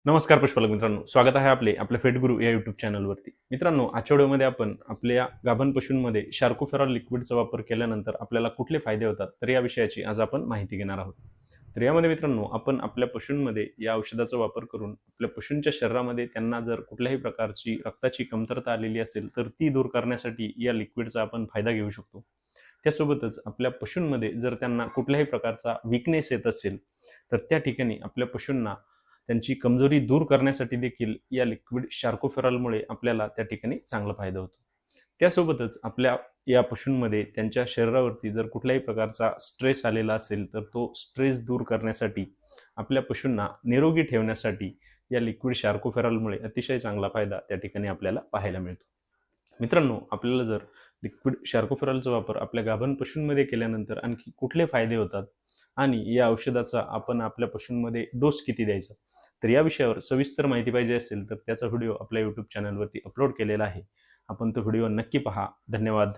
नमस्कार पुष्पालक मित्रांनो, स्वागत आहे आपल्या फेटगुरु या यूट्यूब चॅनलवरती. मित्रांनो, आजच्या व्हिडिओमध्ये आपण आपल्या गाभण पशूंमध्ये शार्कोफेरॉल लिक्विडचा वापर केल्यानंतर आपल्याला कुठले फायदे होतात, तर या विषयाची आज आपण माहिती घेणार आहोत. तर यामध्ये मित्रांनो, आपण आपल्या पशूंमध्ये या औषधाचा वापर करून आपल्या पशूंच्या शरीरामध्ये त्यांना जर कुठल्याही प्रकारची रक्ताची कमतरता आलेली असेल, तर ती दूर करण्यासाठी या लिक्विडचा आपण फायदा घेऊ शकतो. त्यासोबतच आपल्या पशूंमध्ये जर त्यांना कुठल्याही प्रकारचा वीकनेस येत असेल, तर त्या ठिकाणी आपल्या पशूंना त्यांची कमजोरी दूर करण्यासाठी देखील या लिक्विड शार्कोफेरॉलमुळे आपल्याला त्या ठिकाणी चांगला फायदा होतो. त्यासोबतच आपल्या या पशूंमध्ये त्यांच्या शरीरावरती जर कुठल्याही प्रकारचा स्ट्रेस आलेला असेल, तर तो स्ट्रेस दूर करण्यासाठी, आपल्या पशूंना निरोगी ठेवण्यासाठी या लिक्विड शार्कोफेरॉलमुळे अतिशय चांगला फायदा त्या ठिकाणी आपल्याला पाहायला मिळतो. मित्रांनो, आपल्याला जर लिक्विड शार्कोफेरॉलचा वापर आपल्या गाभण पशूंमध्ये केल्यानंतर आणखी कुठले फायदे होतात आणि या औषधाचा आपण आपल्या पशूंमध्ये डोस किती द्यायचा, तर या विषयावर सविस्तर माहिती पाहिजे असेल तर त्याचा व्हिडिओ आपल्या यूट्यूब चॅनलवरती अपलोड केलेला आहे. आपण तो व्हिडिओ नक्की पहा. धन्यवाद.